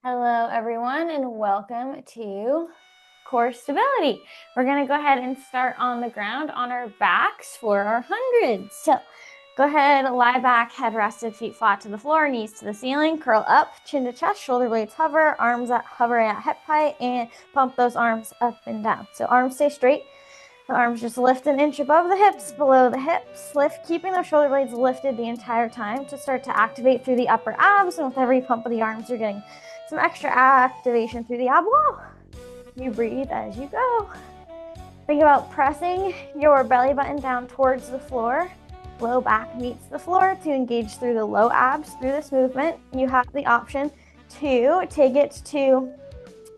Hello, everyone, and welcome to core stability. We're going to go ahead and start on the ground on our backs for our hundreds. So go ahead, lie back, head rested, feet flat to the floor, knees to the ceiling, curl up, chin to chest, shoulder blades hover, arms hover at hip height, and pump those arms up and down. So arms stay straight. The arms just lift an inch above the hips, below the hips. Lift, keeping those shoulder blades lifted the entire time to start to activate through the upper abs. And with every pump of the arms, you're getting some extra activation through the ab wall. You breathe as you go. Think about pressing your belly button down towards the floor. Low back meets the floor to engage through the low abs through this movement. You have the option to take it to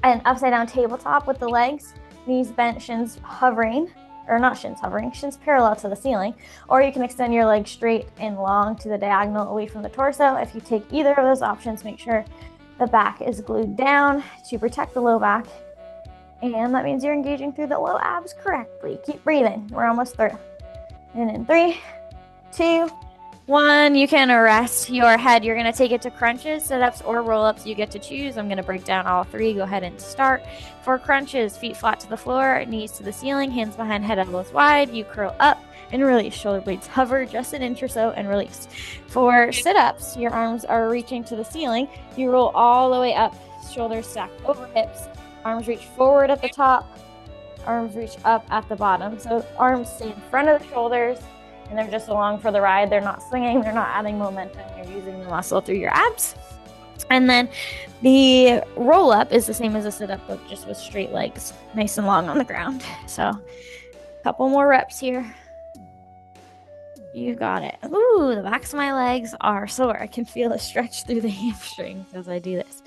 an upside down tabletop with the legs, knees bent, shins hovering, or not shins hovering, shins parallel to the ceiling, or you can extend your legs straight and long to the diagonal away from the torso. If you take either of those options, make sure the back is glued down to protect the low back, and that means you're engaging through the low abs correctly. Keep breathing. We're almost through. And in 3, 2, 1, you can rest your head. You're going to take it to crunches, sit-ups, or roll-ups. You get to choose. I'm going to break down all 3. Go ahead and start. For crunches, feet flat to the floor, knees to the ceiling, hands behind head, elbows wide. You curl up and release. Shoulder blades hover just an inch or so and release. For sit-ups, your arms are reaching to the ceiling. You roll all the way up, shoulders stack over hips. Arms reach forward at the top. Arms reach up at the bottom. So arms stay in front of the shoulders, and they're just along for the ride. They're not swinging. They're not adding momentum. You're using the muscle through your abs. And then the roll up is the same as a sit up, but just with straight legs, nice and long on the ground. So a couple more reps here. You got it. Ooh, the backs of my legs are sore. I can feel a stretch through the hamstrings as I do this.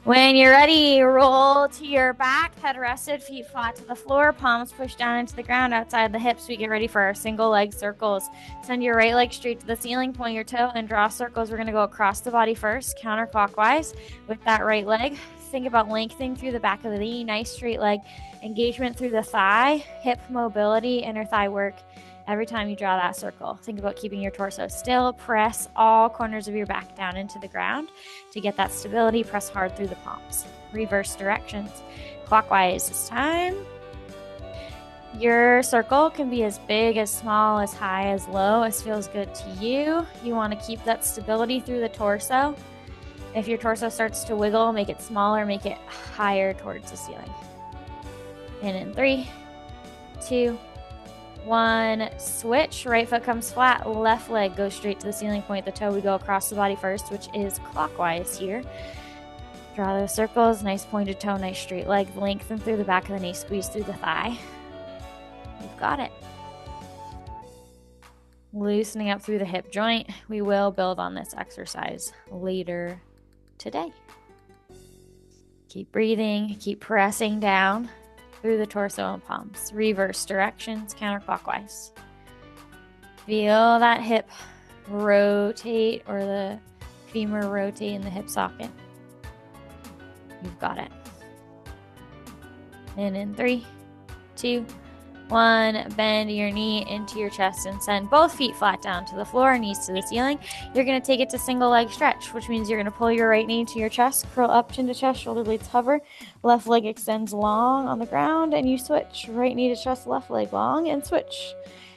When you're ready, roll to your back, head rested, feet flat to the floor, palms pushed down into the ground outside the hips. We get ready for our single leg circles. Send your right leg straight to the ceiling, point your toe, and draw circles. We're going to go across the body first, counterclockwise with that right leg. Think about lengthening through the back of the knee, nice straight leg engagement through the thigh, hip mobility, inner thigh work. Every time you draw that circle, think about keeping your torso still. Press all corners of your back down into the ground to get that stability. Press hard through the palms. Reverse directions. Clockwise this time. Your circle can be as big, as small, as high, as low, as feels good to you. You want to keep that stability through the torso. If your torso starts to wiggle, make it smaller, make it higher towards the ceiling. And in 3, 2, 1, switch. Right foot comes flat, left leg goes straight to the ceiling, point the toe. We go across the body first, which is clockwise here. Draw those circles, nice pointed toe, nice straight leg, lengthen through the back of the knee, squeeze through the thigh. You've got it. Loosening up through the hip joint. We will build on this exercise later today. Keep breathing, keep pressing down through the torso and palms. Reverse directions, counterclockwise. Feel that hip rotate, or the femur rotate in the hip socket. You've got it. And in 3, 2, 1, bend your knee into your chest and send both feet flat down to the floor, knees to the ceiling. You're going to take it to single leg stretch, which means you're going to pull your right knee to your chest, curl up, chin to chest, shoulder blades hover, left leg extends long on the ground, and you switch. Right knee to chest, left leg long, and switch.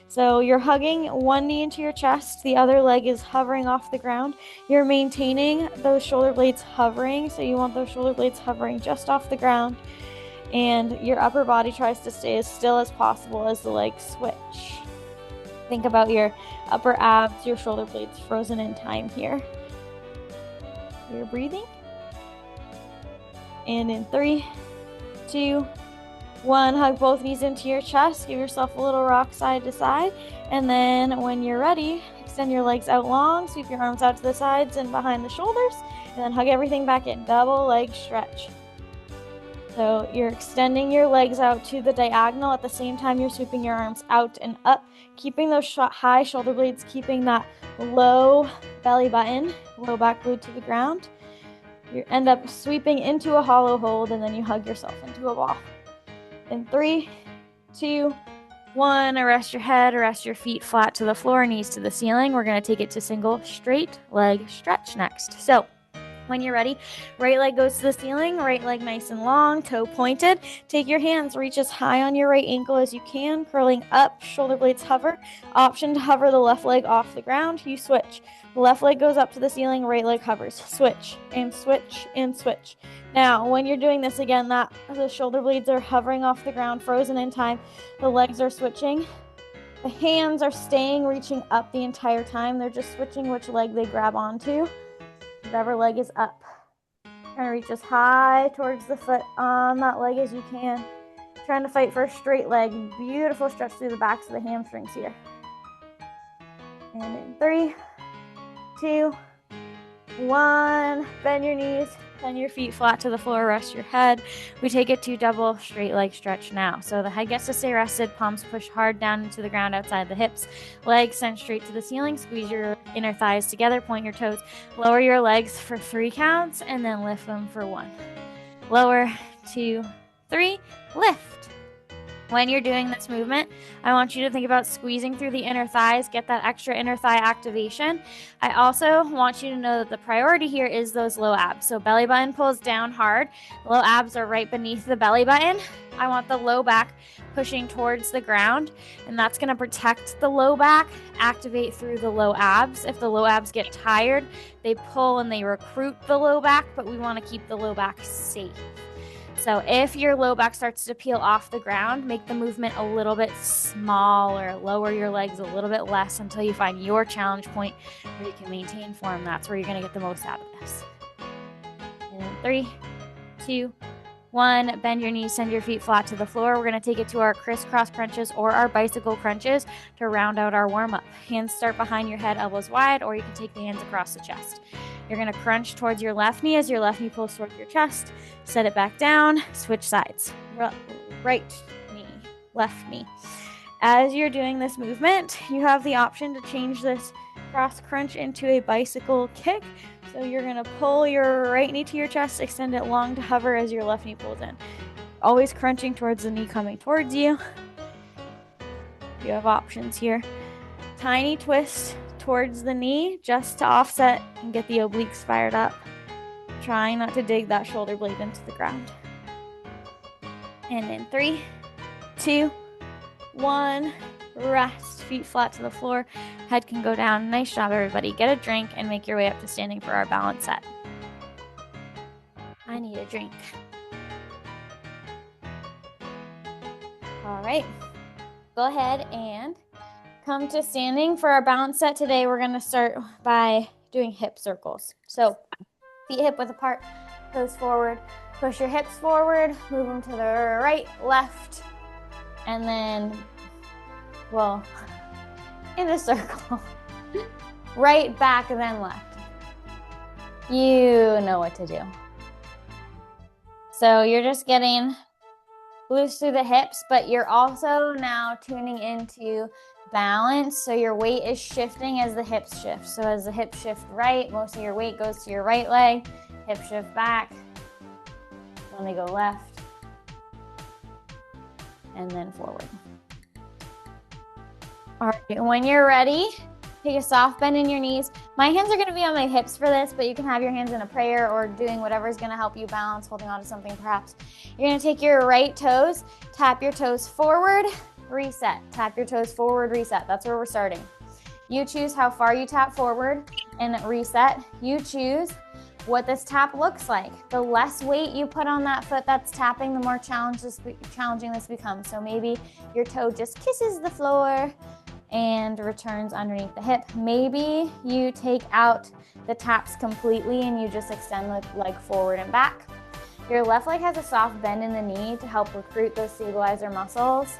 So you're hugging one knee into your chest, the other leg is hovering off the ground. You're maintaining those shoulder blades hovering, so you want those shoulder blades hovering just off the ground. And your upper body tries to stay as still as possible as the legs switch. Think about your upper abs, your shoulder blades frozen in time here. You're breathing. And in 3, 2, 1, hug both knees into your chest. Give yourself a little rock side to side. And then when you're ready, extend your legs out long, sweep your arms out to the sides and behind the shoulders, and then hug everything back in. Double leg stretch. So you're extending your legs out to the diagonal. At the same time, you're sweeping your arms out and up, keeping those high shoulder blades, keeping that low belly button, low back glued to the ground. You end up sweeping into a hollow hold, and then you hug yourself into a ball. In 3, 2, 1, rest your head, rest your feet flat to the floor, knees to the ceiling. We're going to take it to single straight leg stretch next. So When you're ready, right leg goes to the ceiling, right leg nice and long, toe pointed. Take your hands, reach as high on your right ankle as you can, curling up, shoulder blades hover. Option to hover the left leg off the ground. You switch. The left leg goes up to the ceiling, right leg hovers. Switch and switch and switch. Now, when you're doing this again, the shoulder blades are hovering off the ground, frozen in time. The legs are switching. The hands are staying, reaching up the entire time. They're just switching which leg they grab onto. Whatever leg is up. Trying to reach as high towards the foot on that leg as you can. Trying to fight for a straight leg. Beautiful stretch through the backs of the hamstrings here. And in 3, 2, 1. Bend your knees. Bend your feet flat to the floor, rest your head. We take it to double straight leg stretch now. So the head gets to stay rested, palms push hard down into the ground outside the hips. Legs sent straight to the ceiling. Squeeze your inner thighs together, point your toes. Lower your legs for 3 counts and then lift them for 1. Lower, 2, 3, lift. When you're doing this movement, I want you to think about squeezing through the inner thighs, get that extra inner thigh activation. I also want you to know that the priority here is those low abs. So belly button pulls down hard. The low abs are right beneath the belly button. I want the low back pushing towards the ground, and that's going to protect the low back, activate through the low abs. If the low abs get tired, they pull and they recruit the low back, but we want to keep the low back safe. So if your low back starts to peel off the ground, make the movement a little bit smaller, lower your legs a little bit less until you find your challenge point where you can maintain form. That's where you're going to get the most out of this. And in 3, 2, 1, bend your knees, send your feet flat to the floor. We're going to take it to our crisscross crunches or our bicycle crunches to round out our warm-up. Hands start behind your head, elbows wide, or you can take the hands across the chest. You're going to crunch towards your left knee as your left knee pulls towards your chest. Set it back down, switch sides. Right knee, left knee. As you're doing this movement, you have the option to change this cross crunch into a bicycle kick. So you're going to pull your right knee to your chest, extend it long to hover as your left knee pulls in. Always crunching towards the knee coming towards you. You have options here. Tiny twist towards the knee just to offset and get the obliques fired up. Trying not to dig that shoulder blade into the ground. And in 3, 2, 1, rest. Feet flat to the floor. Head can go down. Nice job, everybody. Get a drink and make your way up to standing for our balance set. I need a drink. All right. Go ahead and come to standing for our balance set. Today, we're going to start by doing hip circles. So feet hip width apart, toes forward. Push your hips forward. Move them to the right, left, and then, well, in a circle. Right, back, then left. You know what to do. So you're just getting loose through the hips, but you're also now tuning into balance. So your weight is shifting as the hips shift. So as the hips shift right, most of your weight goes to your right leg. Hip shift back. Then they go left. And then forward. All right, when you're ready, take a soft bend in your knees. My hands are going to be on my hips for this, but you can have your hands in a prayer or doing whatever is going to help you balance, holding on to something perhaps. You're going to take your right toes, tap your toes forward, reset. Tap your toes forward, reset. That's where we're starting. You choose how far you tap forward and reset. You choose what this tap looks like. The less weight you put on that foot that's tapping, the more challenging this becomes. So maybe your toe just kisses the floor and returns underneath the hip. Maybe you take out the taps completely and you just extend the leg forward and back. Your left leg has a soft bend in the knee to help recruit those stabilizer muscles.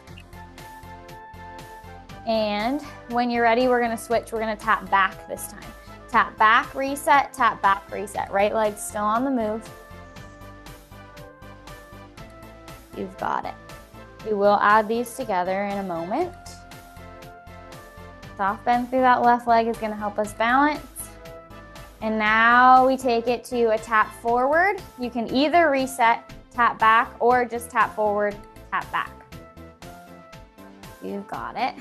And when you're ready, we're gonna switch. We're gonna tap back this time. Tap back, reset, tap back, reset. Right leg still on the move. You've got it. We will add these together in a moment. Soft bend through that left leg is going to help us balance. And now we take it to a tap forward. You can either reset, tap back, or just tap forward, tap back. You've got it.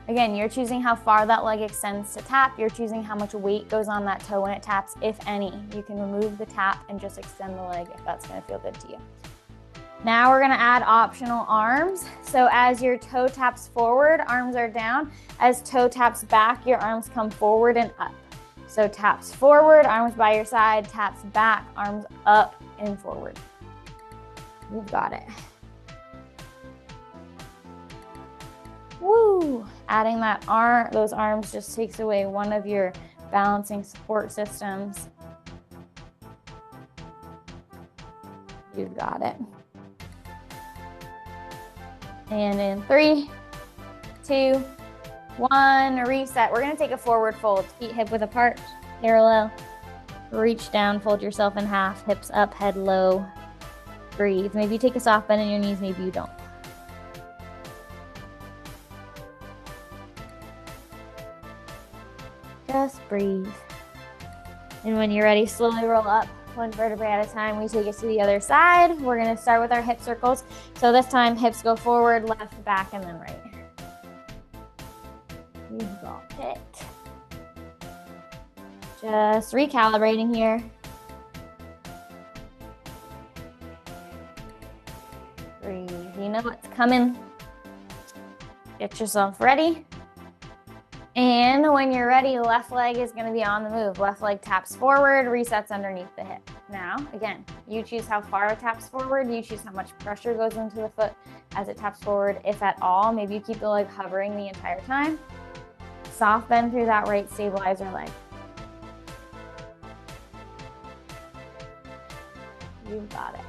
Again, you're choosing how far that leg extends to tap. You're choosing how much weight goes on that toe when it taps, if any. You can remove the tap and just extend the leg if that's gonna feel good to you. Now we're gonna add optional arms. So as your toe taps forward, arms are down. As toe taps back, your arms come forward and up. So taps forward, arms by your side, taps back, arms up and forward. You've got it. Woo! Adding that those arms just takes away one of your balancing support systems. You've got it. And in 3, 2, 1, reset. We're gonna take a forward fold, feet hip width apart, parallel. Reach down, fold yourself in half, hips up, head low. Breathe. Maybe you take a soft bend in your knees, maybe you don't. Just breathe. And when you're ready, slowly roll up one vertebrae at a time. We take it to the other side. We're gonna start with our hip circles. So this time, hips go forward, left, back, and then right. You've got it. Just recalibrating here. Breathe. You know what's coming. Get yourself ready. And when you're ready, left leg is going to be on the move. Left leg taps forward, resets underneath the hip. Now, again, you choose how far it taps forward. You choose how much pressure goes into the foot as it taps forward, if at all. Maybe you keep the leg hovering the entire time. Soft bend through that right stabilizer leg. You've got it.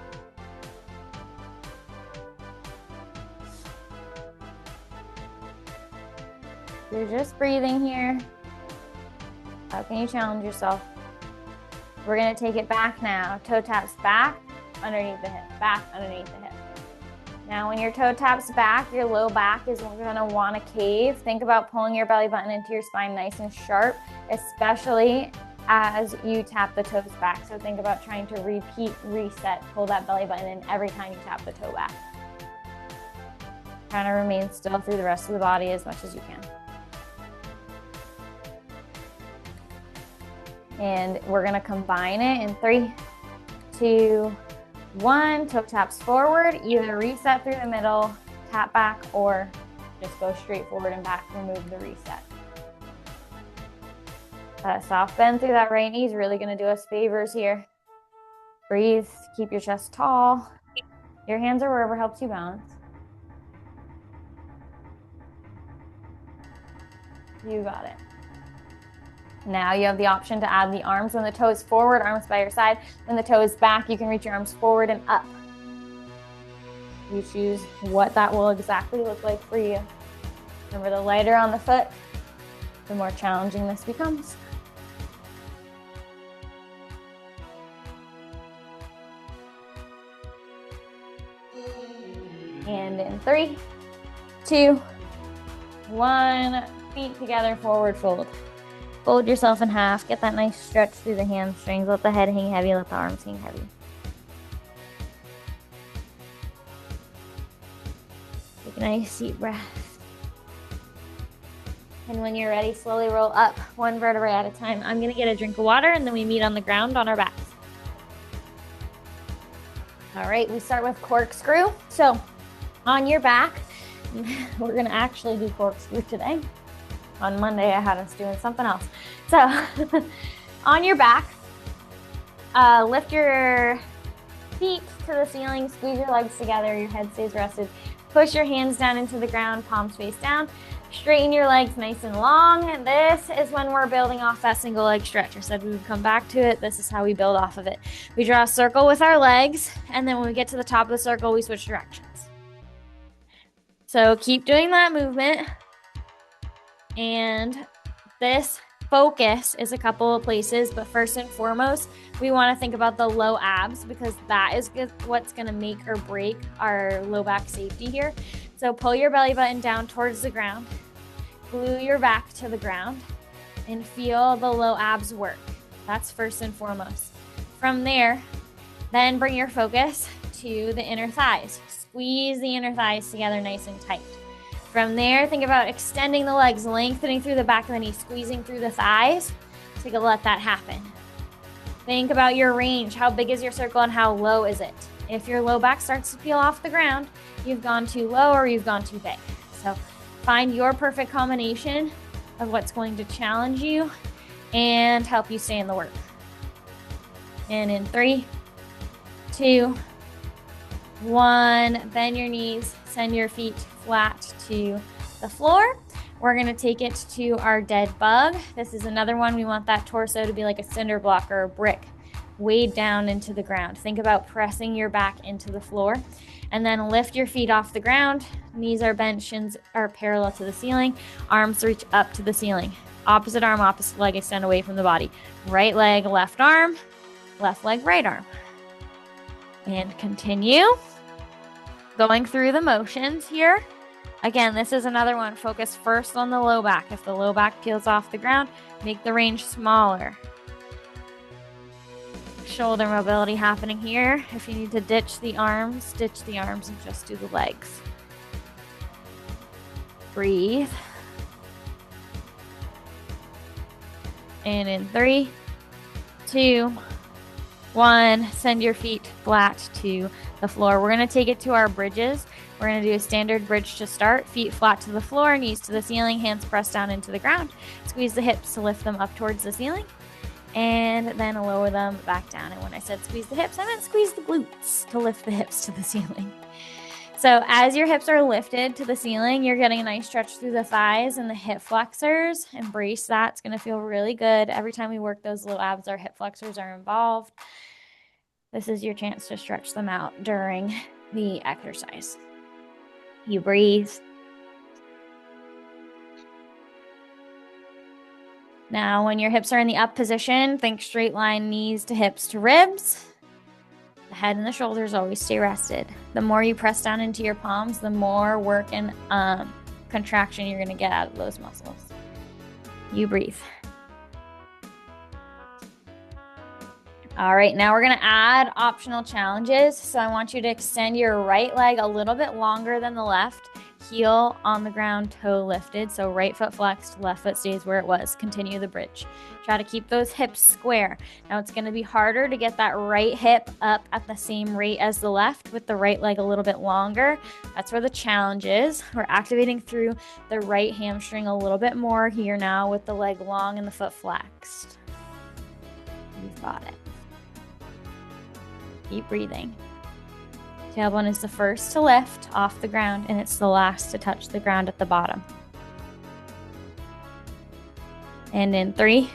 You're just breathing here. How can you challenge yourself? We're gonna take it back now. Toe taps back, underneath the hip, back, underneath the hip. Now when your toe taps back, your low back is gonna wanna cave. Think about pulling your belly button into your spine nice and sharp, especially as you tap the toes back. So think about trying to repeat, reset, pull that belly button in every time you tap the toe back. Trying to remain still through the rest of the body as much as you can. And we're gonna combine it in 3, 2, 1. Toe taps forward, either reset through the middle, tap back, or just go straight forward and back, remove the reset. That soft bend through that right knee is really gonna do us favors here. Breathe, keep your chest tall. Your hands are wherever helps you balance. You got it. Now you have the option to add the arms. When the toe is forward, arms by your side. When the toe is back, you can reach your arms forward and up. You choose what that will exactly look like for you. Remember, the lighter on the foot, the more challenging this becomes. And in 3, 2, 1, feet together, forward fold. Fold yourself in half, get that nice stretch through the hamstrings, let the head hang heavy, let the arms hang heavy. Take a nice deep breath. And when you're ready, slowly roll up one vertebrae at a time. I'm gonna get a drink of water and then we meet on the ground on our backs. All right, we start with corkscrew. So on your back, we're gonna actually do corkscrew today. On Monday, I had us doing something else. So on your back, lift your feet to the ceiling, squeeze your legs together, your head stays rested. Push your hands down into the ground, palms face down. Straighten your legs nice and long. And this is when we're building off that single leg stretch. I said we would come back to it. This is how we build off of it. We draw a circle with our legs, and then when we get to the top of the circle, we switch directions. So keep doing that movement. And this focus is a couple of places, but first and foremost, we want to think about the low abs because that is what's going to make or break our low back safety here. So pull your belly button down towards the ground, glue your back to the ground, and feel the low abs work. That's first and foremost. From there, then bring your focus to the inner thighs. Squeeze the inner thighs together nice and tight. From there, think about extending the legs, lengthening through the back of the knee, squeezing through the thighs. So you can let that happen. Think about your range. How big is your circle and how low is it? If your low back starts to peel off the ground, you've gone too low or you've gone too big. So find your perfect combination of what's going to challenge you and help you stay in the work. And in 3, 2, 1, bend your knees, send your feet flat to the floor. We're gonna take it to our dead bug. This is another one. We want that torso to be like a cinder block or a brick weighed down into the ground. Think about pressing your back into the floor and then lift your feet off the ground. Knees are bent, shins are parallel to the ceiling. Arms reach up to the ceiling. Opposite arm, opposite leg, extend away from the body. Right leg, left arm, left leg, right arm. And continue going through the motions here. Again, this is another one. Focus first on the low back. If the low back peels off the ground, make the range smaller. Shoulder mobility happening here. If you need to ditch the arms and just do the legs. Breathe. And in 3, 2, 1, send your feet flat to the floor. We're going to take it to our bridges. We're going to do a standard bridge to start. Feet flat to the floor, knees to the ceiling, hands pressed down into the ground. Squeeze the hips to lift them up towards the ceiling. And then lower them back down. And when I said squeeze the hips, I meant squeeze the glutes to lift the hips to the ceiling. So as your hips are lifted to the ceiling, you're getting a nice stretch through the thighs and the hip flexors. Embrace that. It's going to feel really good. Every time we work those little abs, our hip flexors are involved. This is your chance to stretch them out during the exercise. You breathe. Now, when your hips are in the up position, think straight line, knees to hips to ribs. The head and the shoulders always stay rested. The more you press down into your palms, the more work and contraction you're going to get out of those muscles. You breathe. All right, now we're going to add optional challenges. So I want you to extend your right leg a little bit longer than the left. Heel on the ground, toe lifted. So right foot flexed, left foot stays where it was. Continue the bridge. Try to keep those hips square. Now it's going to be harder to get that right hip up at the same rate as the left with the right leg a little bit longer. That's where the challenge is. We're activating through the right hamstring a little bit more here now with the leg long and the foot flexed. You've got it. Keep breathing. Tailbone is the first to lift off the ground, and it's the last to touch the ground at the bottom. And in 3,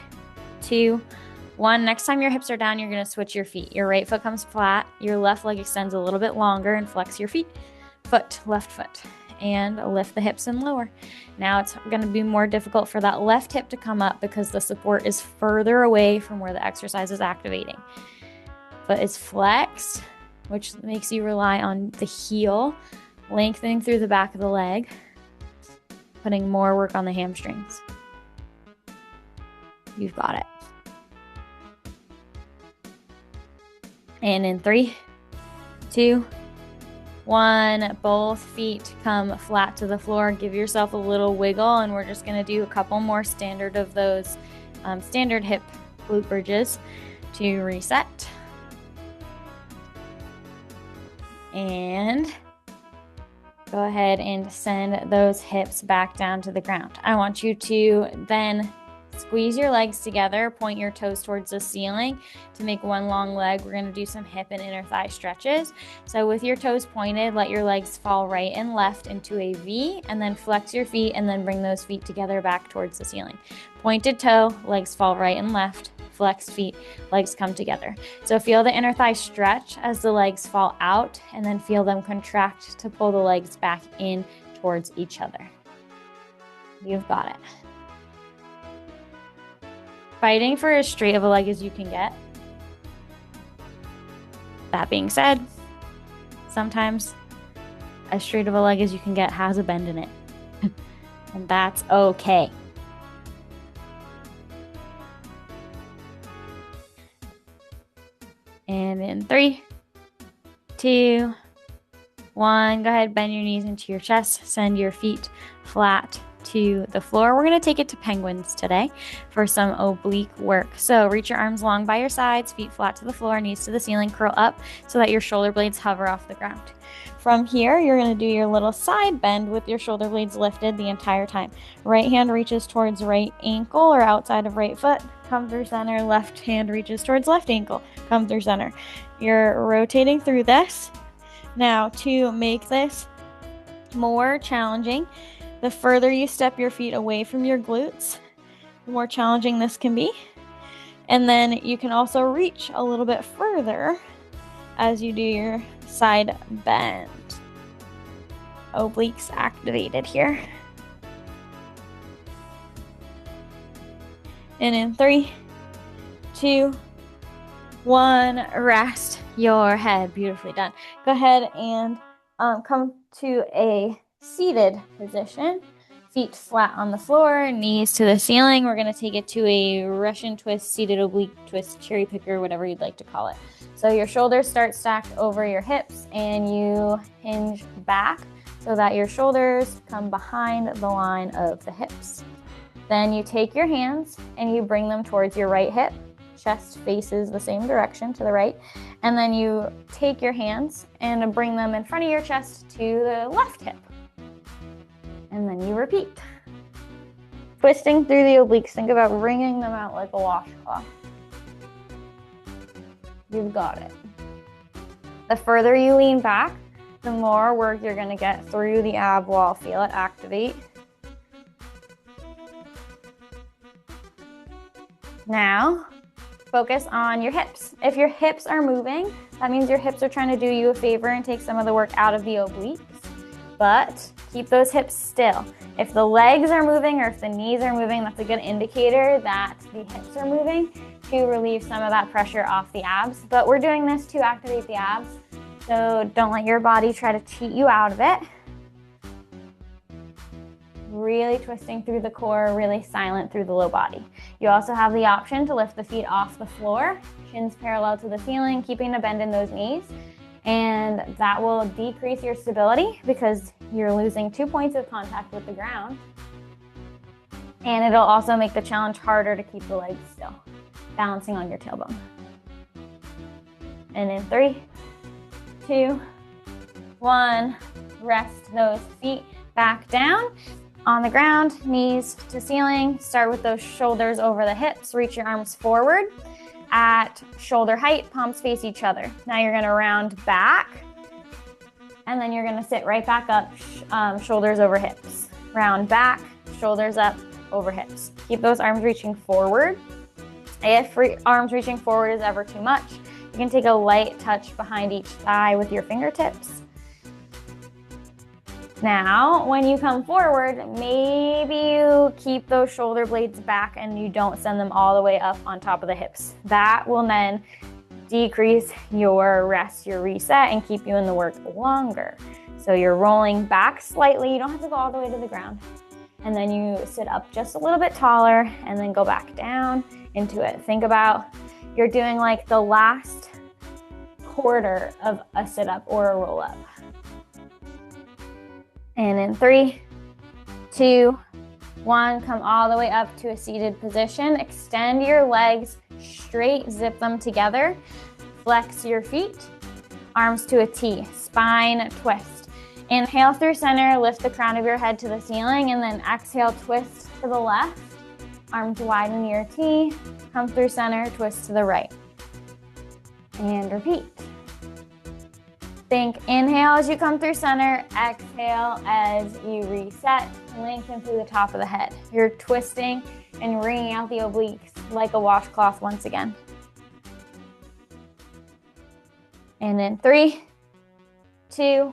2, 1. Next time your hips are down, you're going to switch your feet. Your right foot comes flat. Your left leg extends a little bit longer and flex your feet. Foot, left foot. And lift the hips and lower. Now it's going to be more difficult for that left hip to come up because the support is further away from where the exercise is activating. Foot is flexed, which makes you rely on the heel, lengthening through the back of the leg, putting more work on the hamstrings. You've got it. And in 3, 2, 1, both feet come flat to the floor. Give yourself a little wiggle, and we're just going to do a couple more standard of those standard hip glute bridges to reset. And go ahead and send those hips back down to the ground. I want you to then squeeze your legs together, point your toes towards the ceiling to make one long leg. We're going to do some hip and inner thigh stretches. So with your toes pointed, let your legs fall right and left into a V, and then flex your feet and then bring those feet together back towards the ceiling. Pointed toe, legs fall right and left. Flexed feet, legs come together. So feel the inner thigh stretch as the legs fall out, and then feel them contract to pull the legs back in towards each other. You've got it. Fighting for as straight of a leg as you can get. That being said, sometimes as straight of a leg as you can get has a bend in it. And that's okay. And in 3, 2, 1. Go ahead, bend your knees into your chest. Send your feet flat to the floor. We're going to take it to penguins today for some oblique work. So reach your arms long by your sides, feet flat to the floor, knees to the ceiling, curl up so that your shoulder blades hover off the ground. From here, you're going to do your little side bend with your shoulder blades lifted the entire time. Right hand reaches towards right ankle or outside of right foot. Come through center. Left hand reaches towards left ankle. Come through center. You're rotating through this. Now, to make this more challenging, the further you step your feet away from your glutes, the more challenging this can be. And then you can also reach a little bit further as you do your side bend. Obliques activated here. And in 3, 2, 1, rest your head. Beautifully done. Go ahead and come to a seated position. Feet flat on the floor, knees to the ceiling. We're going to take it to a Russian twist, seated oblique twist, cherry picker, whatever you'd like to call it. So your shoulders start stacked over your hips and you hinge back so that your shoulders come behind the line of the hips. Then you take your hands and you bring them towards your right hip. Chest faces the same direction to the right. And then you take your hands and bring them in front of your chest to the left hip. And then you repeat. Twisting through the obliques. Think about wringing them out like a washcloth. You've got it. The further you lean back, the more work you're going to get through the ab wall. Feel it activate. Now, focus on your hips. If your hips are moving, that means your hips are trying to do you a favor and take some of the work out of the obliques. But keep those hips still. If the legs are moving or if the knees are moving, that's a good indicator that the hips are moving to relieve some of that pressure off the abs. But we're doing this to activate the abs, so don't let your body try to cheat you out of it. Really twisting through the core, really silent through the low body. You also have the option to lift the feet off the floor, shins parallel to the ceiling, keeping a bend in those knees. And that will decrease your stability because you're losing 2 points of contact with the ground. And it'll also make the challenge harder to keep the legs still, balancing on your tailbone. And in 3, 2, 1, rest those feet back down on the ground, knees to ceiling. Start with those shoulders over the hips. Reach your arms forward at shoulder height, palms face each other. Now you're gonna round back and then you're gonna sit right back up, shoulders over hips. Round back, shoulders up, over hips. Keep those arms reaching forward. If arms reaching forward is ever too much, you can take a light touch behind each thigh with your fingertips. Now, when you come forward, maybe you keep those shoulder blades back and you don't send them all the way up on top of the hips. That will then decrease your rest, your reset, and keep you in the work longer. So you're rolling back slightly. You don't have to go all the way to the ground. And then you sit up just a little bit taller and then go back down into it. Think about you're doing like the last quarter of a sit-up or a roll-up. And in 3, 2, 1, come all the way up to a seated position. Extend your legs straight, zip them together. Flex your feet, arms to a T, spine twist. Inhale through center, lift the crown of your head to the ceiling, and then exhale, twist to the left. Arms widen your T, come through center, twist to the right. And repeat. Think inhale as you come through center, exhale as you reset, lengthen through the top of the head. You're twisting and wringing out the obliques like a washcloth once again. And in 3, 2,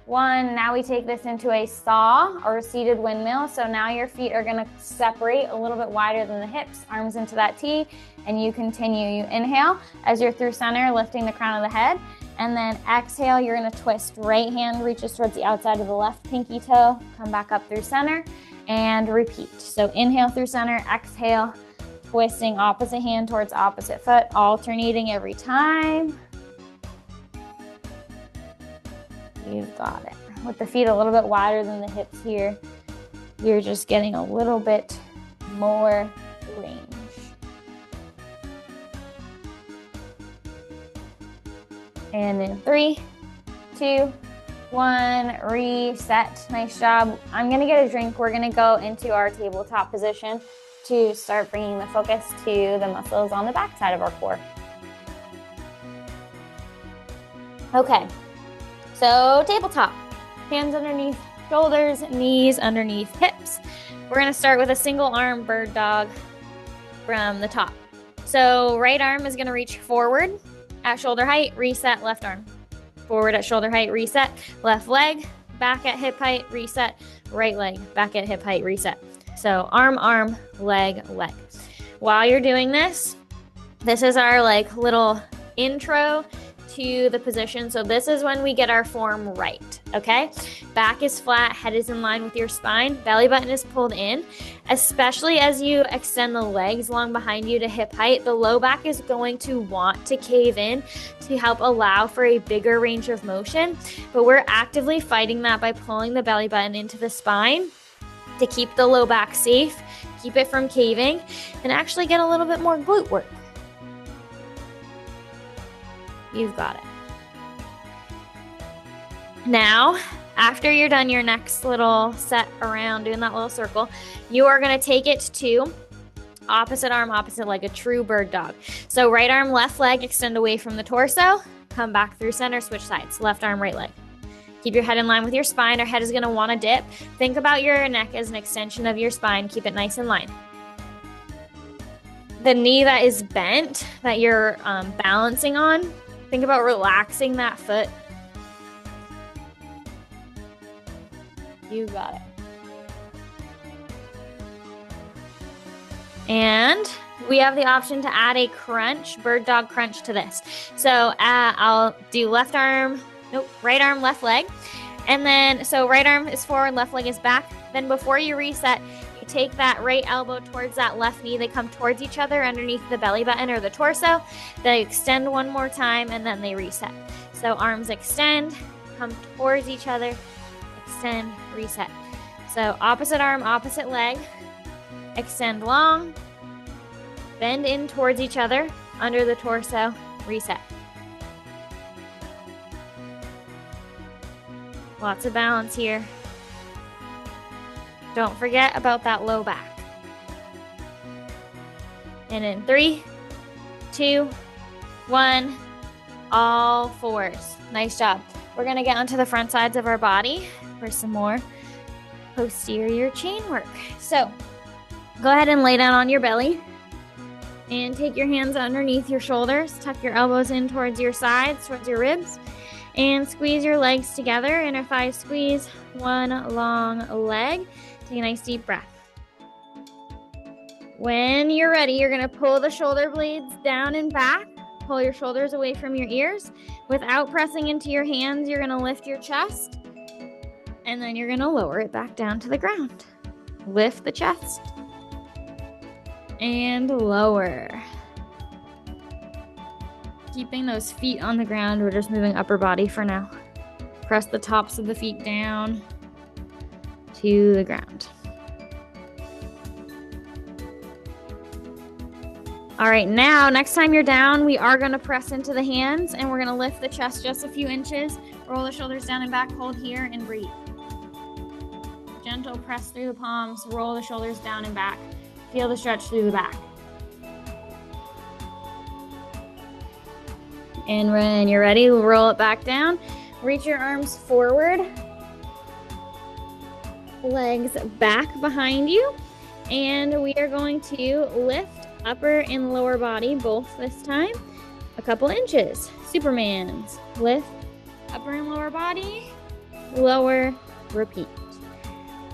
1, now we take this into a saw or a seated windmill. So now your feet are gonna separate a little bit wider than the hips, arms into that T, and you continue. You inhale as you're through center, lifting the crown of the head. And then exhale, you're gonna twist. Right hand reaches towards the outside of the left pinky toe. Come back up through center and repeat. So inhale through center, exhale, twisting opposite hand towards opposite foot, alternating every time. You've got it. With the feet a little bit wider than the hips here, you're just getting a little bit more range. And in 3, 2, 1, reset. Nice job. I'm gonna get a drink. We're gonna go into our tabletop position to start bringing the focus to the muscles on the back side of our core. Okay, so tabletop. Hands underneath shoulders, knees underneath hips. We're gonna start with a single arm bird dog from the top. So right arm is gonna reach forward at shoulder height, reset, left arm. Forward at shoulder height, reset, left leg, back at hip height, reset, right leg, back at hip height, reset. So arm, arm, leg, leg. While you're doing this, this is our like little intro to the position. So this is when we get our form right, okay? Back is flat, head is in line with your spine, belly button is pulled in. Especially as you extend the legs long behind you to hip height, the low back is going to want to cave in to help allow for a bigger range of motion. But we're actively fighting that by pulling the belly button into the spine to keep the low back safe, keep it from caving, and actually get a little bit more glute work. You've got it. Now, after you're done your next little set around doing that little circle, you are gonna take it to opposite arm, opposite leg, a true bird dog. So right arm, left leg, extend away from the torso, come back through center, switch sides, left arm, right leg. Keep your head in line with your spine. Our head is gonna wanna dip. Think about your neck as an extension of your spine. Keep it nice in line. The knee that is bent, that you're balancing on, think about relaxing that foot. You got it. And we have the option to add a crunch, bird dog crunch to this. So I'll do right arm, left leg. And then, so right arm is forward, left leg is back. Then before you reset, you take that right elbow towards that left knee. They come towards each other underneath the belly button or the torso. They extend one more time and then they reset. So arms extend, come towards each other, extend, reset. So opposite arm, opposite leg, extend long, bend in towards each other, under the torso, reset. Lots of balance here. Don't forget about that low back. And in 3, 2, 1, all fours. Nice job. We're gonna get onto the front sides of our body for some more posterior chain work. So go ahead and lay down on your belly and take your hands underneath your shoulders, tuck your elbows in towards your sides, towards your ribs, and squeeze your legs together. Inner thigh squeeze, one long leg. Take a nice deep breath. When you're ready, you're gonna pull the shoulder blades down and back. Pull your shoulders away from your ears. Without pressing into your hands, you're gonna lift your chest, and then you're gonna lower it back down to the ground. Lift the chest, and lower. Keeping those feet on the ground, we're just moving upper body for now. Press the tops of the feet down to the ground. All right, now, next time you're down, we are gonna press into the hands and we're gonna lift the chest just a few inches, roll the shoulders down and back, hold here and breathe. Gentle press through the palms, roll the shoulders down and back. Feel the stretch through the back. And when you're ready, roll it back down. Reach your arms forward. Legs back behind you. And we are going to lift upper and lower body both this time. A couple inches. Superman's. Lift upper and lower body. Lower. Repeat.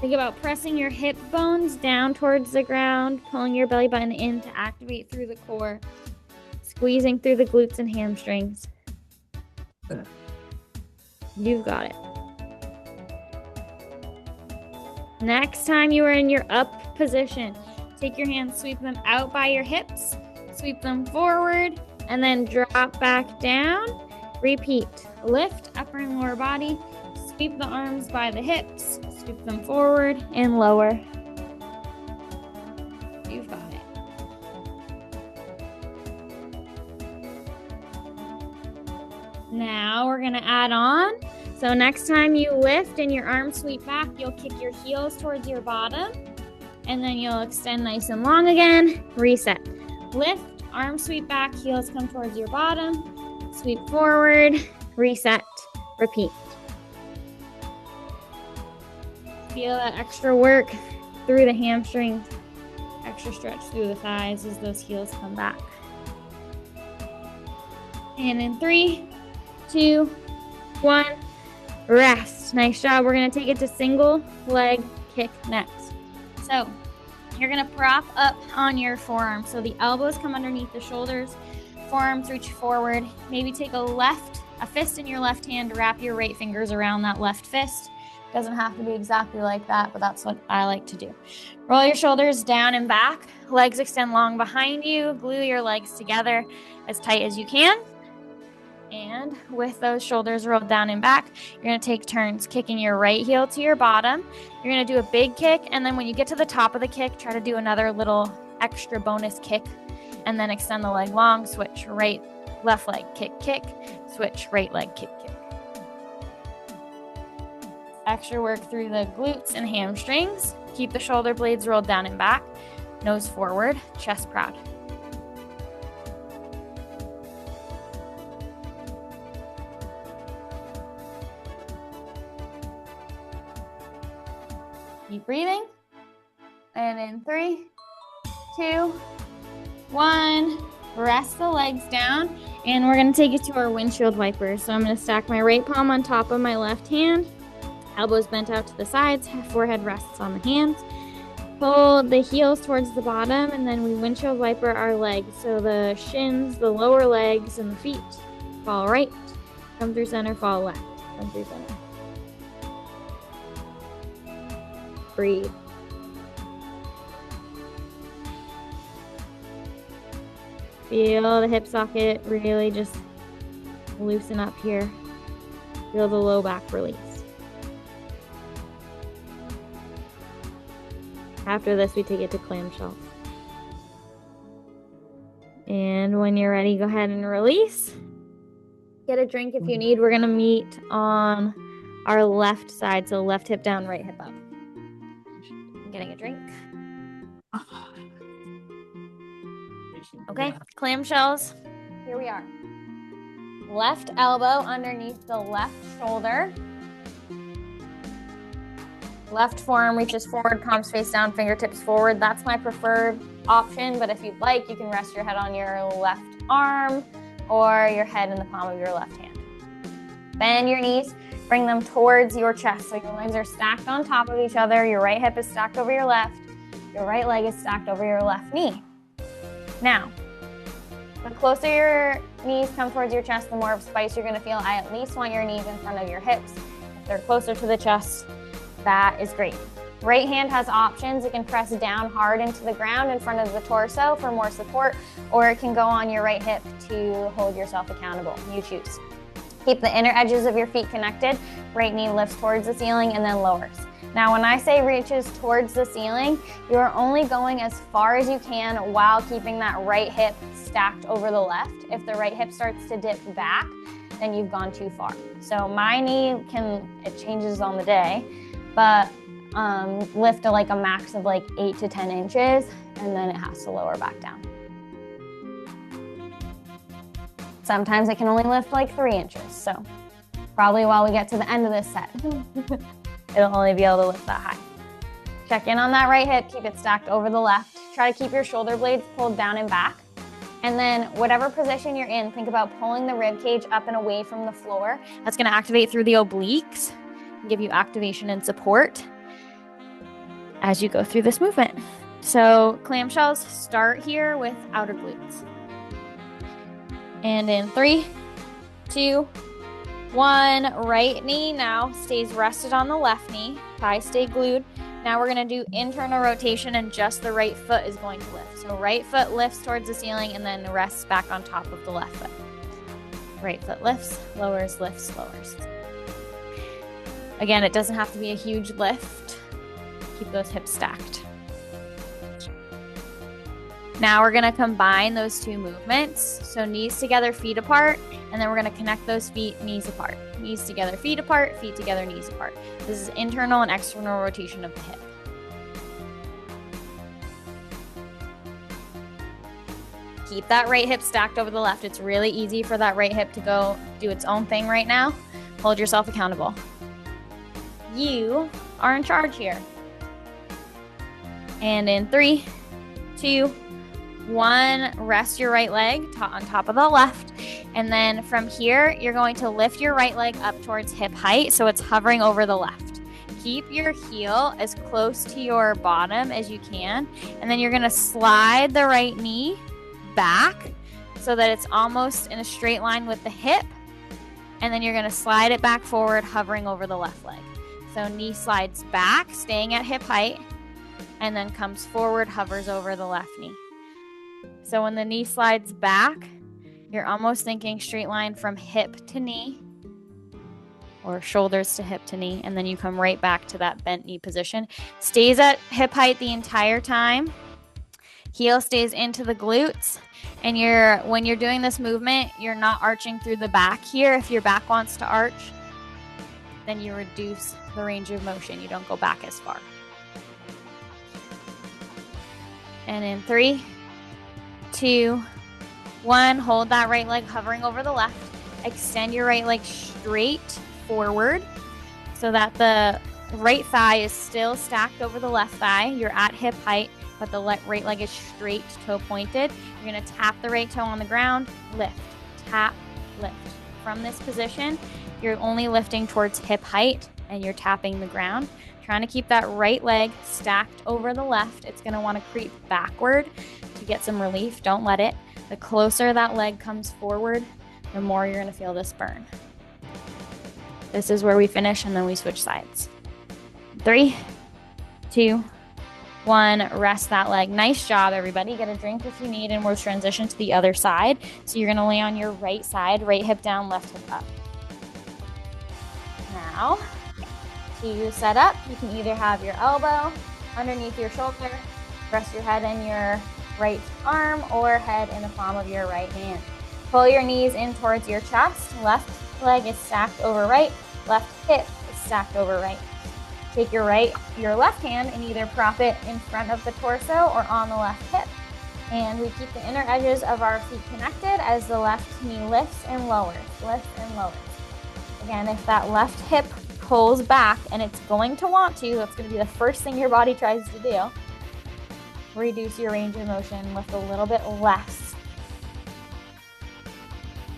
Think about pressing your hip bones down towards the ground, pulling your belly button in to activate through the core, squeezing through the glutes and hamstrings. You've got it. Next time you are in your up position, take your hands, sweep them out by your hips, sweep them forward, and then drop back down. Repeat. Lift upper and lower body, Sweep the arms by the hips, scoop them forward and lower. You've got it. Now we're gonna add on. So next time you lift and your arms sweep back, you'll kick your heels towards your bottom, and then you'll extend nice and long again. Reset. Lift, arms sweep back, heels come towards your bottom, sweep forward, reset, repeat. Feel that extra work through the hamstrings, extra stretch through the thighs as those heels come back. And in 3, 2, 1, rest. Nice job. We're going to take it to single leg kick next. So you're going to prop up on your forearms. So the elbows come underneath the shoulders, forearms reach forward. Maybe take a fist in your left hand, wrap your right fingers around that left fist. Doesn't have to be exactly like that, but that's what I like to do. Roll your shoulders down and back. Legs extend long behind you. Glue your legs together as tight as you can. And with those shoulders rolled down and back, you're going to take turns kicking your right heel to your bottom. You're going to do a big kick, and then when you get to the top of the kick, try to do another little extra bonus kick, and then extend the leg long, switch right, left leg, kick, kick, switch right leg, kick, kick. Extra work through the glutes and hamstrings. Keep the shoulder blades rolled down and back, nose forward, chest proud. Keep breathing. And in 3, 2, 1, rest the legs down. And we're going to take it to our windshield wipers. So I'm going to stack my right palm on top of my left hand. Elbows bent out to the sides, forehead rests on the hands. Pull the heels towards the bottom, and then we windshield wiper our legs. So the shins, the lower legs, and the feet fall right, come through center, fall left, come through center. Breathe. Feel the hip socket really just loosen up here. Feel the low back release. After this, we take it to clamshells. And when you're ready, go ahead and release. Get a drink if you need. We're going to meet on our left side. So left hip down, right hip up. I'm getting a drink. Okay, clamshells. Here we are. Left elbow underneath the left shoulder. Left forearm reaches forward, palms face down, fingertips forward. That's my preferred option, but if you'd like, you can rest your head on your left arm or your head in the palm of your left hand. Bend your knees, bring them towards your chest. So your legs are stacked on top of each other. Your right hip is stacked over your left. Your right leg is stacked over your left knee. Now, the closer your knees come towards your chest, the more of spice you're gonna feel. I at least want your knees in front of your hips. If they're closer to the chest, that is great. Right hand has options. It can press down hard into the ground in front of the torso for more support, or it can go on your right hip to hold yourself accountable. You choose. Keep the inner edges of your feet connected. Right knee lifts towards the ceiling and then lowers. Now, when I say reaches towards the ceiling, you're only going as far as you can while keeping that right hip stacked over the left. If the right hip starts to dip back, then you've gone too far. So my knee it changes on the day, but lift to like a max of like 8 to 10 inches, and then it has to lower back down. Sometimes it can only lift like 3 inches, so probably while we get to the end of this set, it'll only be able to lift that high. Check in on that right hip, keep it stacked over the left. Try to keep your shoulder blades pulled down and back. And then whatever position you're in, think about pulling the rib cage up and away from the floor. That's gonna activate through the obliques, give you activation and support as you go through this movement. So clamshells start here with outer glutes. And in 3, 2, 1, right knee now stays rested on the left knee. Thighs stay glued. Now we're gonna do internal rotation and just the right foot is going to lift. So right foot lifts towards the ceiling and then rests back on top of the left foot. Right foot lifts, lowers, lifts, lowers. Again, it doesn't have to be a huge lift. Keep those hips stacked. Now we're gonna combine those two movements. So knees together, feet apart, and then we're gonna connect those feet, knees apart. Knees together, feet apart, feet together, knees apart. This is internal and external rotation of the hip. Keep that right hip stacked over the left. It's really easy for that right hip to go do its own thing right now. Hold yourself accountable. You are in charge here. And in 3, 2, 1, rest your right leg on top of the left. And then from here, you're going to lift your right leg up towards hip height so it's hovering over the left. Keep your heel as close to your bottom as you can. And then you're going to slide the right knee back so that it's almost in a straight line with the hip. And then you're going to slide it back forward, hovering over the left leg. So knee slides back, staying at hip height, and then comes forward, hovers over the left knee. So when the knee slides back, you're almost thinking straight line from hip to knee, or shoulders to hip to knee, and then you come right back to that bent knee position. Stays at hip height the entire time. Heel stays into the glutes, and when you're doing this movement, you're not arching through the back here. If your back wants to arch, then you reduce the range of motion. You don't go back as far. And in 3, 2, 1, hold that right leg hovering over the left. Extend your right leg straight forward so that the right thigh is still stacked over the left thigh. You're at hip height, but the right leg is straight, toe pointed. You're going to tap the right toe on the ground, lift, tap, lift. From this position, you're only lifting towards hip height and you're tapping the ground. Trying to keep that right leg stacked over the left. It's going to want to creep backward to get some relief. Don't let it. The closer that leg comes forward, the more you're going to feel this burn. This is where we finish, and then we switch sides. 3, 2, 1, rest that leg. Nice job, everybody. Get a drink if you need, and we'll transition to the other side. So you're going to lay on your right side, right hip down, left hip up. Now, to set up, you can either have your elbow underneath your shoulder, rest your head in your right arm, or head in the palm of your right hand. Pull your knees in towards your chest. Left leg is stacked over right, left hip is stacked over right. Take your left hand and either prop it in front of the torso or on the left hip. And we keep the inner edges of our feet connected as the left knee lifts and lowers, lifts and lowers. Again, if that left hip pulls back, and it's going to want to, that's going to be the first thing your body tries to do. Reduce your range of motion, lift a little bit less.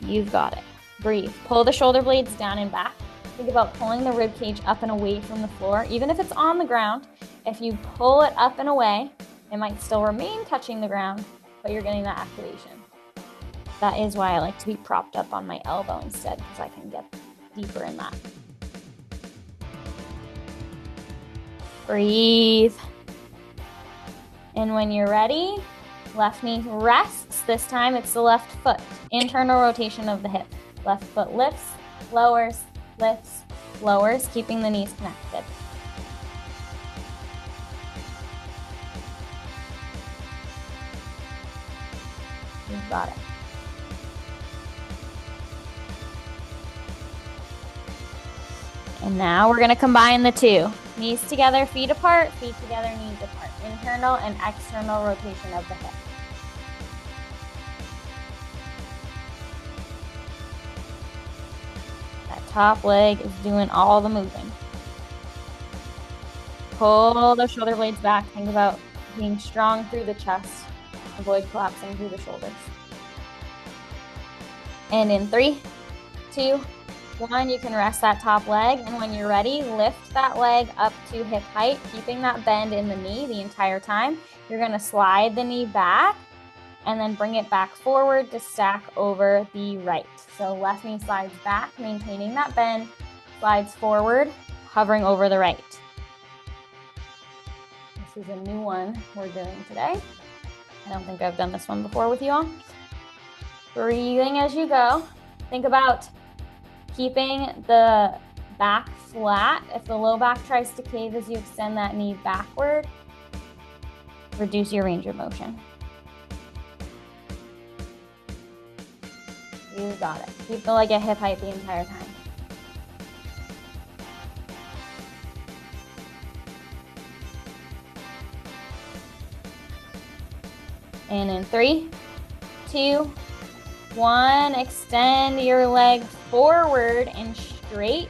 You've got it. Breathe. Pull the shoulder blades down and back. Think about pulling the rib cage up and away from the floor. Even if it's on the ground, if you pull it up and away, it might still remain touching the ground, but you're getting that activation. That is why I like to be propped up on my elbow instead, because I can get deeper in that. Breathe. And when you're ready, left knee rests. This time it's the left foot. Internal rotation of the hip. Left foot lifts, lowers, lifts, lowers, keeping the knees connected. You've got it. And now we're going to combine the two. Knees together, feet apart, feet together, knees apart. Internal and external rotation of the hip. That top leg is doing all the moving. Pull the shoulder blades back. Think about being strong through the chest. Avoid collapsing through the shoulders. And in 3, 2, 1, you can rest that top leg, and when you're ready, lift that leg up to hip height, keeping that bend in the knee the entire time. You're going to slide the knee back and then bring it back forward to stack over the right. So left knee slides back, maintaining that bend, slides forward, hovering over the right. This is a new one we're doing today. I don't think I've done this one before with you all. Breathing as you go. Think about keeping the back flat. If the low back tries to cave as you extend that knee backward, reduce your range of motion. You got it. Keep the leg at hip height the entire time. And in 3, 2, 1, extend your leg forward and straight,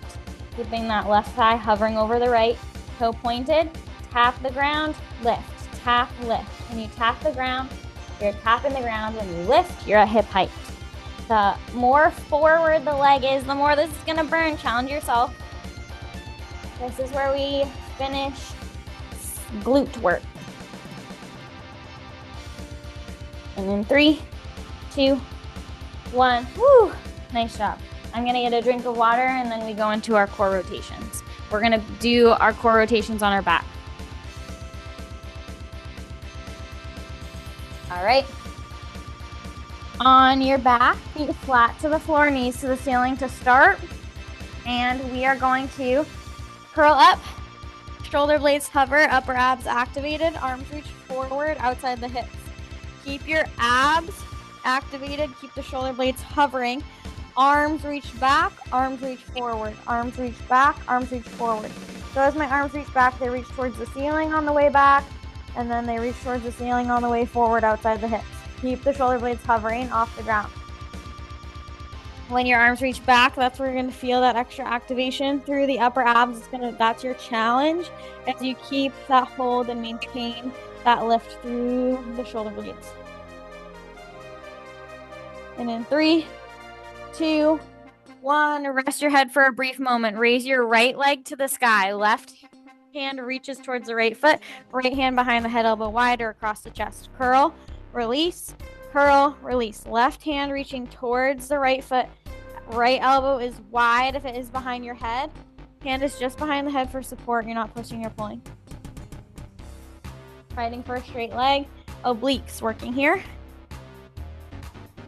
keeping that left thigh hovering over the right, toe pointed, tap the ground, lift, tap, lift. When you tap the ground, you're tapping the ground. When you lift, you're at hip height. The more forward the leg is, the more this is gonna burn. Challenge yourself. This is where we finish glute work. And in 3, 2, 1. Woo! Nice job. I'm gonna get a drink of water and then we go into our core rotations. We're gonna do our core rotations on our back. All right. On your back, feet flat to the floor, knees to the ceiling to start. And we are going to curl up, shoulder blades hover, upper abs activated, arms reach forward outside the hips. Keep your abs activated, keep the shoulder blades hovering. Arms reach back, arms reach forward, arms reach back, arms reach forward. So as my arms reach back, they reach towards the ceiling on the way back, and then they reach towards the ceiling on the way forward outside the hips. Keep the shoulder blades hovering off the ground. When your arms reach back, that's where you're going to feel that extra activation through the upper abs. That's your challenge as you keep that hold and maintain that lift through the shoulder blades. And in 3, 2, 1, rest your head for a brief moment. Raise your right leg to the sky. Left hand reaches towards the right foot. Right hand behind the head, elbow wide or across the chest. Curl, release, curl, release. Left hand reaching towards the right foot. Right elbow is wide if it is behind your head. Hand is just behind the head for support. You're not pushing or pulling. Fighting for a straight leg. Obliques working here.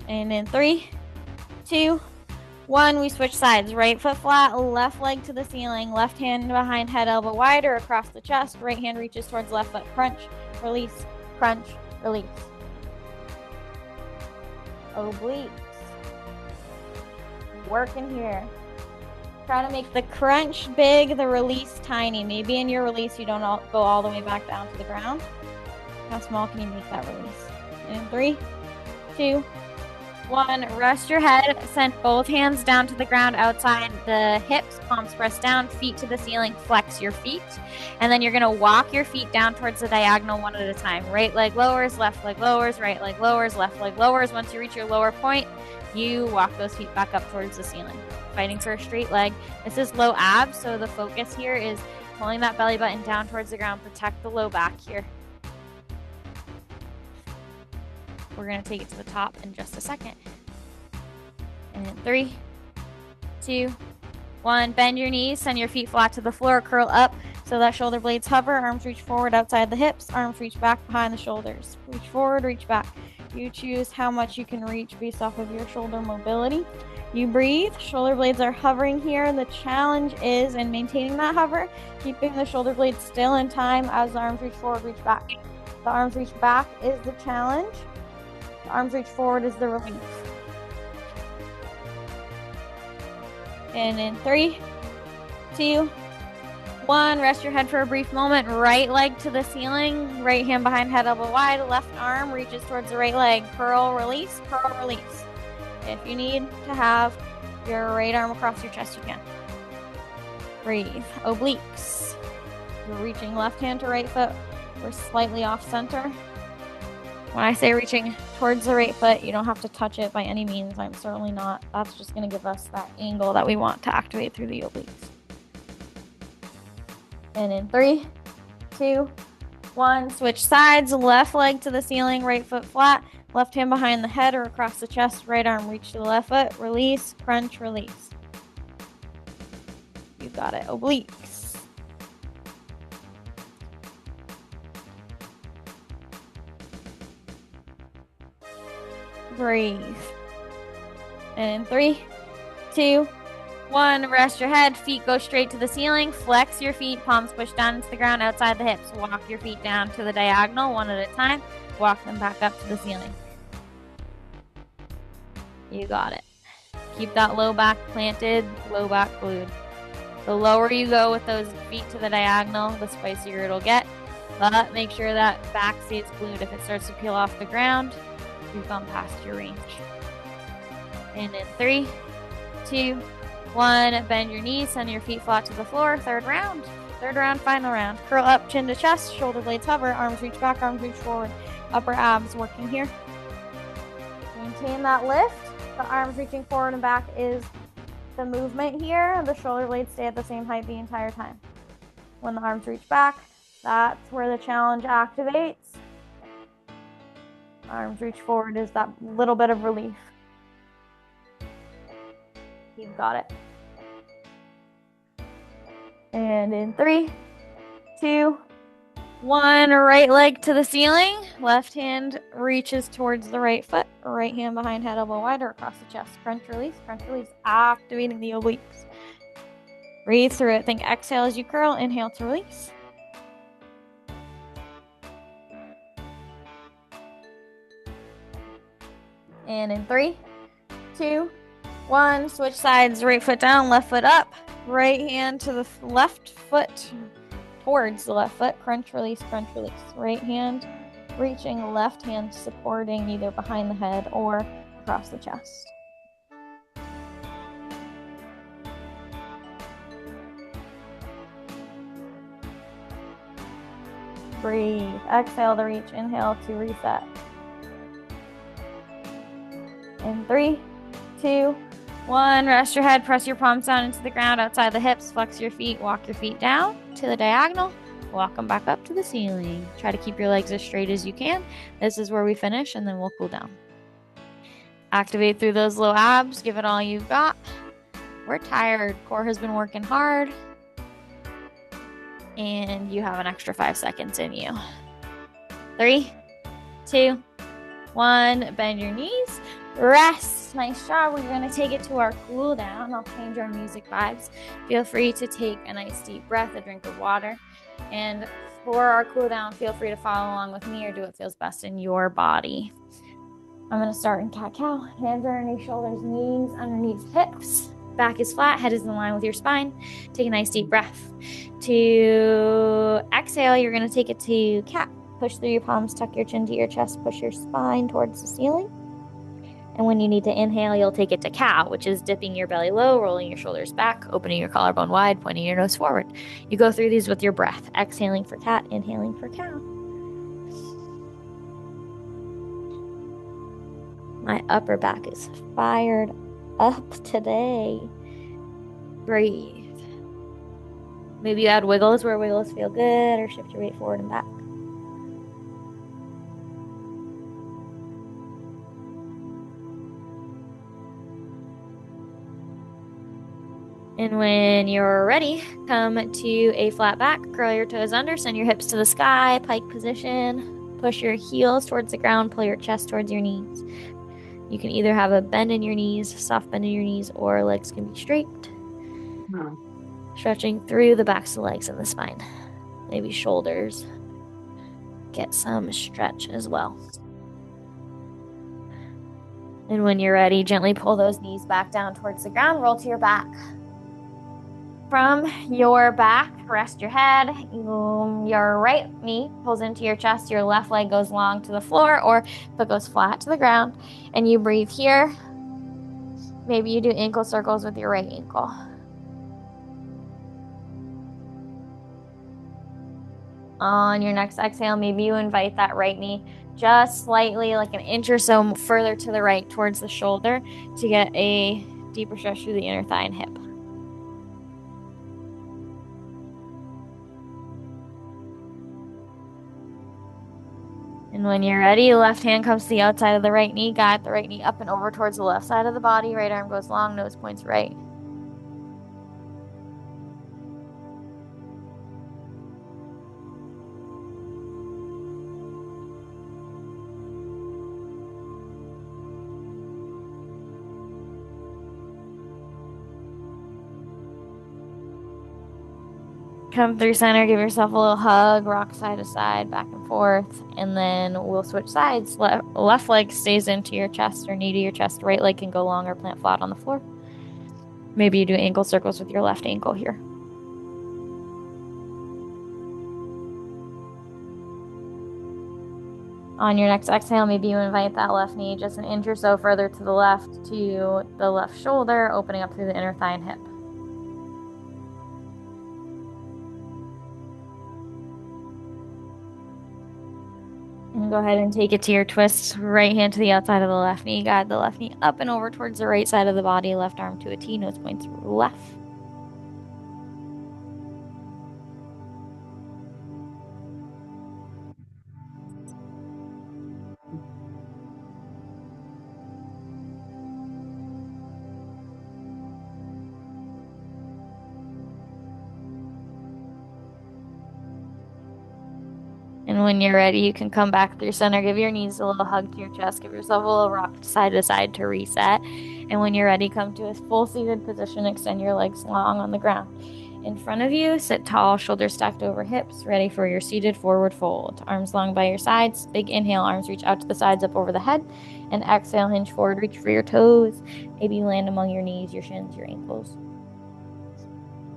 And in 3, 2, 1, we switch sides. Right foot flat, left leg to the ceiling. Left hand behind head, elbow wide or across the chest. Right hand reaches towards left foot. Crunch, release, crunch, release. Obliques. Working here. Try to make the crunch big, the release tiny. Maybe in your release you don't go all the way back down to the ground. How small can you make that release? In 3, 2, 1, rest your head. Send both hands down to the ground outside the hips, palms pressed down, feet to the ceiling, flex your feet. And then you're gonna walk your feet down towards the diagonal one at a time. Right leg lowers, left leg lowers, right leg lowers, left leg lowers. Once you reach your lower point, you walk those feet back up towards the ceiling. Fighting for a straight leg. This is low abs, so the focus here is pulling that belly button down towards the ground. Protect the low back here. We're gonna take it to the top in just a second. And in 3, 2, 1, bend your knees, send your feet flat to the floor, curl up so that shoulder blades hover, arms reach forward outside the hips, arms reach back behind the shoulders. Reach forward, reach back. You choose how much you can reach based off of your shoulder mobility. You breathe, shoulder blades are hovering here. The challenge is in maintaining that hover, keeping the shoulder blades still in time as the arms reach forward, reach back. The arms reach back is the challenge. The arms reach forward is the relief. And in 3, 2, 1, rest your head for a brief moment. Right leg to the ceiling, right hand behind head, elbow wide, left arm reaches towards the right leg. Curl, release, curl, release. If you need to have your right arm across your chest, you can. Breathe. Obliques. You're reaching left hand to right foot. We're slightly off center. When I say reaching towards the right foot, you don't have to touch it by any means. I'm certainly not. That's just going to give us that angle that we want to activate through the obliques. And in 3, 2, 1, switch sides. Left leg to the ceiling, right foot flat. Left hand behind the head or across the chest. Right arm reach to the left foot. Release, crunch, release. You got it. Obliques. Breathe. And in 3, 2, 1, rest your head, feet go straight to the ceiling, flex your feet, palms push down into the ground outside the hips. Walk your feet down to the diagonal one at a time, walk them back up to the ceiling. You got it. Keep that low back planted, low back glued. The lower you go with those feet to the diagonal, the spicier it'll get. But make sure that back stays glued. If it starts to peel off the ground, you've gone past your range. And in 3, 2, 1, bend your knees, send your feet flat to the floor. Third round, final round. Curl up, chin to chest, shoulder blades hover, arms reach back, arms reach forward. Upper abs working here. Maintain that lift. The arms reaching forward and back is the movement here. The shoulder blades stay at the same height the entire time. When the arms reach back, that's where the challenge activates. Arms reach forward is that little bit of relief. You've got it. And in 3, 2, 1, right leg to the ceiling. Left hand reaches towards the right foot. Right hand behind head, elbow wide or across the chest. Crunch, release, activating the obliques. Breathe through it. Think exhale as you curl, inhale to release. And in 3, 2, 1, switch sides, right foot down, left foot up. Right hand to the left foot, towards the left foot. Crunch, release, crunch, release. Right hand reaching, left hand supporting either behind the head or across the chest. Breathe. Exhale to reach. Inhale to reset. In 3, 2, 1. Rest your head. Press your palms down into the ground outside the hips. Flex your feet. Walk your feet down to the diagonal. Walk them back up to the ceiling. Try to keep your legs as straight as you can. This is where we finish, and then we'll cool down. Activate through those low abs. Give it all you've got. We're tired. Core has been working hard. And you have an extra 5 seconds in you. 3, 2, 1. Bend your knees. Rest. Nice job. We're going to take it to our cool down. I'll change our music vibes. Feel free to take a nice deep breath, a drink of water. And for our cool down, feel free to follow along with me or do what feels best in your body. I'm going to start in cat-cow. Hands underneath shoulders, knees underneath hips. Back is flat, head is in line with your spine. Take a nice deep breath. To exhale, you're going to take it to cat. Push through your palms, tuck your chin to your chest, push your spine towards the ceiling. And when you need to inhale, you'll take it to cow, which is dipping your belly low, rolling your shoulders back, opening your collarbone wide, pointing your nose forward. You go through these with your breath. Exhaling for cat, inhaling for cow. My upper back is fired up today. Breathe. Maybe you add wiggles where wiggles feel good, or shift your weight forward and back. And when you're ready, come to a flat back, curl your toes under, send your hips to the sky, pike position, push your heels towards the ground, pull your chest towards your knees. You can either have a bend in your knees, soft bend in your knees, or legs can be straight. Stretching through the backs of the legs and the spine. Maybe shoulders. Get some stretch as well. And when you're ready, gently pull those knees back down towards the ground, roll to your back. From your back, rest your head. Your right knee pulls into your chest. Your left leg goes long to the floor, or foot goes flat to the ground. And you breathe here. Maybe you do ankle circles with your right ankle. On your next exhale, maybe you invite that right knee just slightly, like an inch or so further to the right towards the shoulder to get a deeper stretch through the inner thigh and hip. And when you're ready, left hand comes to the outside of the right knee. Guide the right knee up and over towards the left side of the body. Right arm goes long, nose points right. Come through center, give yourself a little hug, rock side to side, back and forth, and then we'll switch sides. Left leg stays into your chest or knee to your chest. Right leg can go long or plant flat on the floor. Maybe you do ankle circles with your left ankle here. On your next exhale, maybe you invite that left knee just an inch or so further to the left to the left shoulder, opening up through the inner thigh and hip. And go ahead and take it to your twist. Right hand to the outside of the left knee. Guide the left knee up and over towards the right side of the body. Left arm to a T. Nose points left. And when you're ready, you can come back through center. Give your knees a little hug to your chest. Give yourself a little rock side to side to reset. And when you're ready, come to a full seated position. Extend your legs long on the ground. In front of you, sit tall, shoulders stacked over hips, ready for your seated forward fold. Arms long by your sides. Big inhale, arms reach out to the sides, up over the head. And exhale, hinge forward, reach for your toes. Maybe you land among your knees, your shins, your ankles.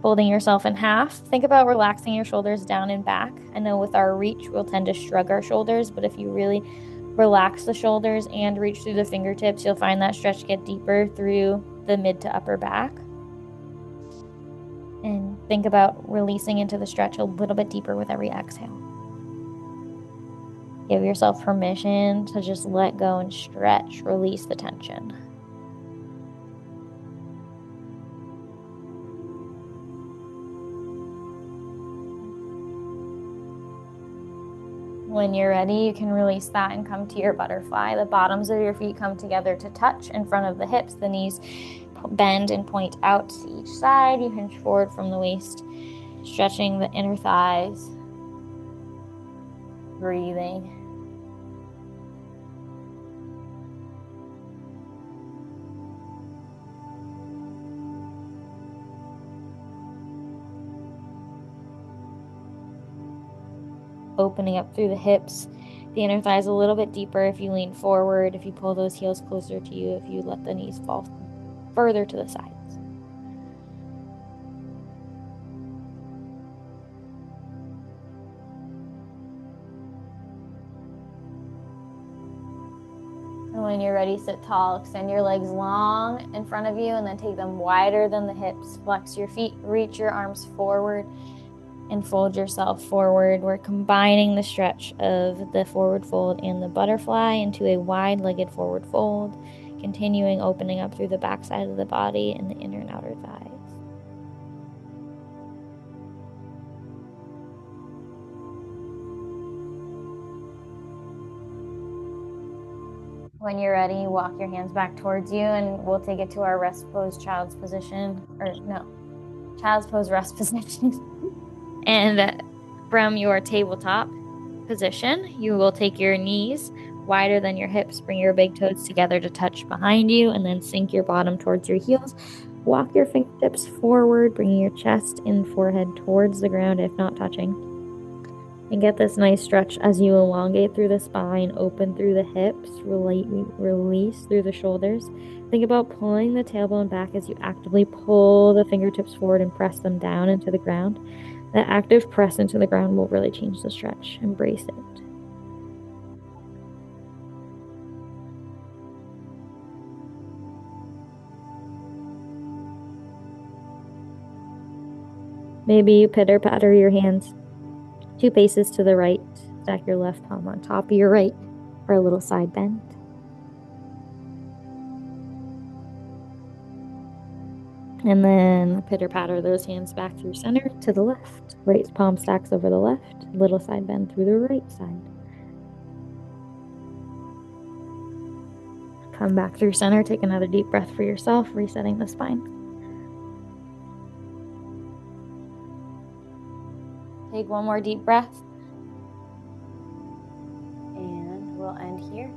Folding yourself in half. Think about relaxing your shoulders down and back. I know with our reach, we'll tend to shrug our shoulders, but if you really relax the shoulders and reach through the fingertips, you'll find that stretch get deeper through the mid to upper back. And think about releasing into the stretch a little bit deeper with every exhale. Give yourself permission to just let go and stretch, release the tension. When you're ready, you can release that and come to your butterfly. The bottoms of your feet come together to touch in front of the hips. The knees bend and point out to each side. You hinge forward from the waist, stretching the inner thighs. Breathing. Opening up through the hips, the inner thighs a little bit deeper if you lean forward, if you pull those heels closer to you, if you let the knees fall further to the sides. And when you're ready, sit tall, extend your legs long in front of you, and then take them wider than the hips. Flex your feet, reach your arms forward, and fold yourself forward. We're combining the stretch of the forward fold and the butterfly into a wide-legged forward fold, continuing opening up through the backside of the body and the inner and outer thighs. When you're ready, walk your hands back towards you, and we'll take it to our rest pose, child's position, child's pose, rest position. And from your tabletop position, you will take your knees wider than your hips, bring your big toes together to touch behind you, and then sink your bottom towards your heels. Walk your fingertips forward, bringing your chest and forehead towards the ground if not touching. And get this nice stretch as you elongate through the spine, open through the hips, release through the shoulders. Think about pulling the tailbone back as you actively pull the fingertips forward and press them down into the ground. That active press into the ground will really change the stretch. Embrace it. Maybe you pitter patter your hands 2 paces to the right. Stack your left palm on top of your right for a little side bend. And then pitter patter those hands back through center to the left. Right palm stacks over the left. Little side bend through the right side. Come back through center. Take another deep breath for yourself, resetting the spine. Take one more deep breath. And we'll end here.